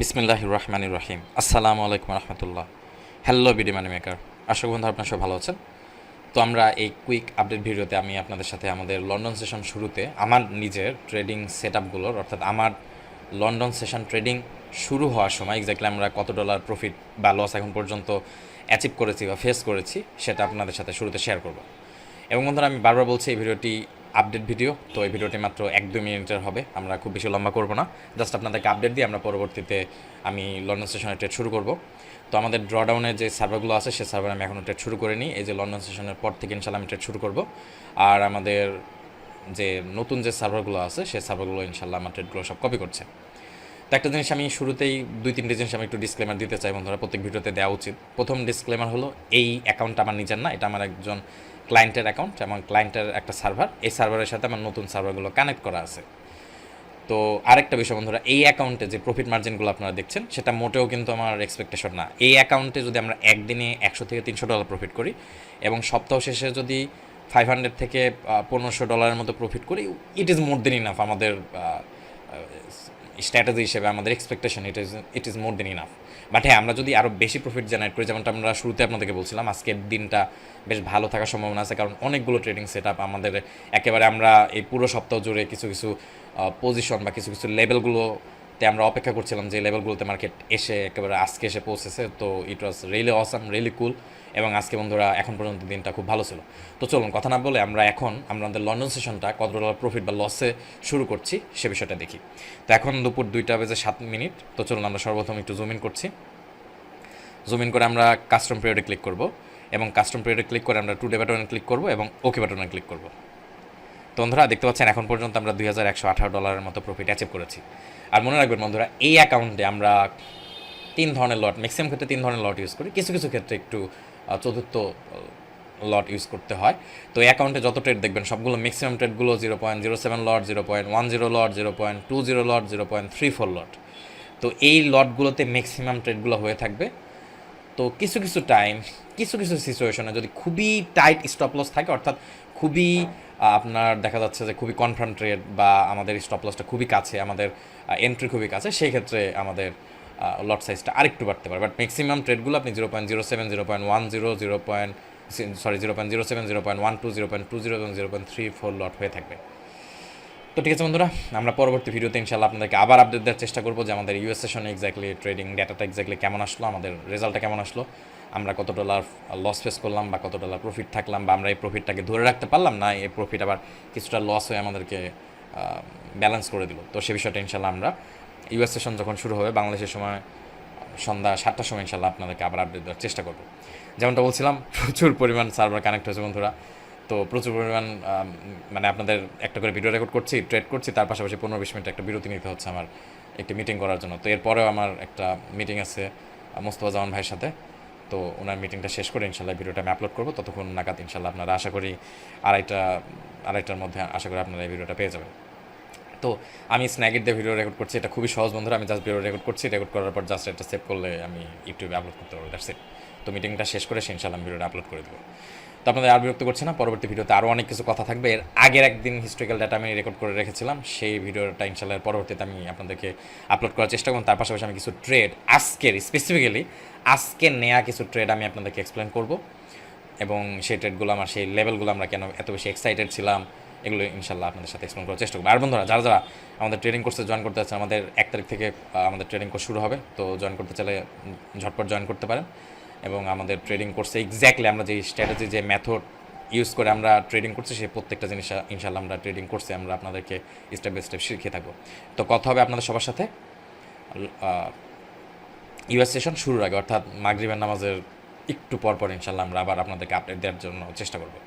বিসমিল্লাহির রহমানির রহিম। আসসালামু আলাইকুম রহমতুল্লাহ। হ্যালো বিডি মানি মেকার, আশা করি বন্ধু আপনার সব ভালো আছেন। তো আমরা এই কুইক আপডেট ভিডিওতে আমি আপনাদের সাথে আমাদের লন্ডন সেশন শুরুতে আমার নিজের ট্রেডিং সেট আপগুলোর, অর্থাৎ আমার লন্ডন সেশন ট্রেডিং শুরু হওয়ার সময় এক্স্যাক্টলি আমরা কত ডলার প্রফিট বা লস এখন পর্যন্ত অ্যাচিভ করেছি বা ফেস করেছি সেটা আপনাদের সাথে শুরুতে শেয়ার করব। এবং বন্ধুরা, আমি বারবার বলছি এই ভিডিওটি আপডেট ভিডিও, তো এই ভিডিওটি মাত্র 1-2 মিনিটের হবে, আমরা খুব বেশি লম্বা করব না। জাস্ট আপনাদেরকে আপডেট দিয়ে আমরা পরবর্তীতে আমি লন্ডন সেশনের ট্রেড শুরু করব। তো আমাদের ড্রডাউনের যে সার্ভারগুলো আছে সেই সার্ভার আমি এখনও ট্রেড শুরু করিনি। এই যে লন্ডন সেশনের পর থেকে ইনশাল্লাহ আমি ট্রেড শুরু করব। আর আমাদের যে নতুন যে সার্ভারগুলো আছে সেই সার্ভারগুলো ইনশাল্লাহ আমার ট্রেডগুলো সব কপি করছে। তো একটা জিনিস আমি শুরুতেই 2-3টে জিনিস আমি একটু ডিসক্লেমার দিতে চাই বন্ধুরা, প্রত্যেক ভিডিওতে দেওয়া উচিত। প্রথম ডিসক্লেমার হলো, এই অ্যাকাউন্টটা আমার নিজের না, এটা আমার একজন ক্লায়েন্টের অ্যাকাউন্ট এবং ক্লায়েন্টের একটা সার্ভার। এই সার্ভারের সাথে আমার নতুন সার্ভারগুলো কানেক্ট করা আছে। তো আরেকটা বিষয় বন্ধুরা, এই অ্যাকাউন্টে যে প্রফিট মার্জিনগুলো আপনারা দেখছেন সেটা মোটেও কিন্তু আমার এক্সপেকটেশন না। এই অ্যাকাউন্টে যদি আমরা একদিনে $100 থেকে $300 প্রফিট করি এবং সপ্তাহ শেষে যদি $500 থেকে $1500 মতো প্রফিট করি, it is more then enough. আমাদের স্ট্র্যাটেজি হিসেবে আমাদের expectation it is more then enough. But হ্যাঁ, আমরা যদি আরও বেশি প্রফিট জেনারেট করি, যেমনটা আমরা শুরুতে আপনাদেরকে বলছিলাম, আজকের দিনটা বেশ ভালো থাকার সম্ভাবনা আছে, কারণ অনেকগুলো ট্রেডিং সেট আপ আমাদের একেবারে আমরা এই পুরো সপ্তাহ জুড়ে কিছু কিছু পজিশন বা কিছু কিছু লেভেলগুলোতে আমরা অপেক্ষা করছিলাম, যে লেভেলগুলোতে মার্কেট এসে একেবারে আজকে এসে পৌঁছেছে। তো it was really awesome, really cool. এবং আজকে বন্ধুরা এখন পর্যন্ত দিনটা খুব ভালো ছিল। তো চলুন কথা না বলে আমরা এখন আমাদের লন্ডন সেশনটা কত ডলার প্রফিট বা লসে শুরু করছি সে বিষয়টা দেখি। তো এখন দুপুর 2:07। তো চলুন আমরা সর্বপ্রথম একটু জুম ইন করছি। জুম ইন করে আমরা কাস্টম পিরিয়ডে ক্লিক করব এবং কাস্টম পিরিয়ডে ক্লিক করে আমরা টুডে বাটনে ক্লিক করব এবং ওকে বাটনে ক্লিক করব। তো বন্ধুরা দেখতে পাচ্ছেন এখন পর্যন্ত আমরা $2118 মতো প্রফিট অ্যাচিভ করেছি। আর মনে রাখবেন বন্ধুরা, এই অ্যাকাউন্টে আমরা 3 ধরনের লট, ম্যাক্সিমাম ক্ষেত্রে 3 ধরনের লট ইউজ করি, কিছু কিছু ক্ষেত্রে একটু চতুর্থ লট ইউজ করতে হয়। তো এই অ্যাকাউন্টে যত ট্রেড দেখবেন সবগুলো ম্যাক্সিমাম ট্রেডগুলো 0.07 লট, 0.10 লট, 0.20 লট, 0.34 লট। তো এই লটগুলোতে ম্যাক্সিমাম ট্রেডগুলো হয়ে থাকবে। তো কিছু কিছু টাইম, কিছু কিছু সিচুয়েশনে যদি খুবই টাইট স্টপ লস থাকে, অর্থাৎ খুবই আপনার দেখা যাচ্ছে যে খুবই কনফার্ম ট্রেড বা আমাদের স্টপ লসটা খুবই কাছে, আমাদের এন্ট্রি খুবই কাছে, সেই ক্ষেত্রে আমাদের লট সাইজটা আরেকটু বাড়তে পারে। বাট ম্যাক্সিমাম ট্রেডগুলো আপনি 0.07, 0.10, 0.07, 0.12, 0.20 এবং 0.34 লট হয়ে থাকবে। তো ঠিক আছে বন্ধুরা, আমরা পরবর্তী ভিডিওতে ইনশাল্লাহ আপনাদেরকে আবার আপডেট দেওয়ার চেষ্টা করবো যে আমাদের ইউএস সেশনে এক্স্যাক্টলি ট্রেডিং ডাটাটা এক্স্যাক্টলি কেমন আসলো, আমাদের রেজাল্টটা কেমন আসলো, আমরা কত ডলার লস ফেস করলাম বা কত ডলার প্রফিট থাকলাম, বা আমরা এই প্রফিটটাকে ধরে রাখতে পারলাম না, এই প্রফিট আবার কিছুটা লস হয়ে আমাদেরকে ব্যালেন্স করে দিল। তো সে বিষয়টা ইনশাল্লাহ আমরা ইউএস সেশন যখন শুরু হবে বাংলাদেশের সময় সন্ধ্যা 7টার সময় ইনশাল্লাহ আপনাদেরকে আবার আপডেট দেওয়ার চেষ্টা করবো। যেমনটা বলছিলাম, প্রচুর পরিমাণ সার্ভার কানেক্ট হয়েছে বন্ধুরা। তো প্রচুর পরিমাণ মানে আপনাদের একটা করে ভিডিও রেকর্ড করছি, ট্রেড করছি, তার পাশাপাশি 15-20 মিনিট একটা বিরতি নিতে হচ্ছে আমার একটি মিটিং করার জন্য। তো এরপরেও আমার একটা মিটিং আছে মোস্তফা জামান ভাইয়ের সাথে। তো ওনার মিটিংটা শেষ করে ইনশাল্লাহ ভিডিওটা আমি আপলোড করবো। ততক্ষণ নাগাদ ইনশাল্লাহ আপনারা আশা করি আড়াইটার মধ্যে আশা করি আপনারা এই ভিডিওটা পেয়ে যাবেন। তো আমি স্ন্যাগেট দিয়ে ভিডিও রেকর্ড করছি, এটা খুবই সহজ বন্ধুরা। আমি জাস্ট ভিডিও রেকর্ড করছি, রেকর্ড করার পর জাস্ট এটা সেভ করলে আমি ইউটিউবে আপলোড করতে পারবো, দ্যাটস ইট। তো মিটিংটা শেষ করে ইনশাল্লাহ আমি ভিডিওটা আপলোড করে দেবো। তো আপনাদের আর বিরক্ত করছে না, পরবর্তী ভিডিওতে আরও অনেক কিছু কথা থাকবে। এর আগের একদিন হিস্টোরিক্যাল ডাটা আমি রেকর্ড করে রেখেছিলাম, সেই ভিডিওটা ইনশাল্লাহ পরবর্তীতে আমি আপনাদেরকে আপলোড করার চেষ্টা করব। তার পাশাপাশি আমি কিছু ট্রেড আজকের স্পেসিফিক্যালি আজকে নেওয়া কিছু ট্রেড আমি আপনাদেরকে এক্সপ্লেন করব, এবং সেই ট্রেডগুলো আমার সেই লেভেলগুলো আমরা কেন এত বেশি এক্সাইটেড ছিলাম এগুলো ইনশাল্লাহ আপনাদের সাথে এক্সপ্লেন করার চেষ্টা করবো। আর বন্ধুরা, যারা যারা আমাদের ট্রেডিং কোর্সে জয়েন করতে চাচ্ছেন, আমাদের 1 তারিখ থেকে আমাদের ট্রেডিং কোর্স শুরু হবে। তো জয়েন করতে চাইলে ঝটপট জয়েন করতে পারেন। এবং আমাদের ট্রেডিং কোর্সে এক্স্যাক্টলি আমরা যে স্ট্র্যাটেজি, যে মেথড ইউজ করে আমরা ট্রেডিং করছি, সেই প্রত্যেকটা জিনিস ইনশাল্লাহ আমরা ট্রেডিং কোর্সে আমরা আপনাদেরকে স্টেপ বাই স্টেপ শিখিয়ে থাকবো। তো কথা হবে আপনাদের সবার সাথে ইউএস সেশন শুরুর আগে, অর্থাৎ মাগরিবের নামাজের একটু পর পর ইনশাল্লাহ আমরা আবার আপনাদেরকে আপডেট দেওয়ার জন্য চেষ্টা করবো।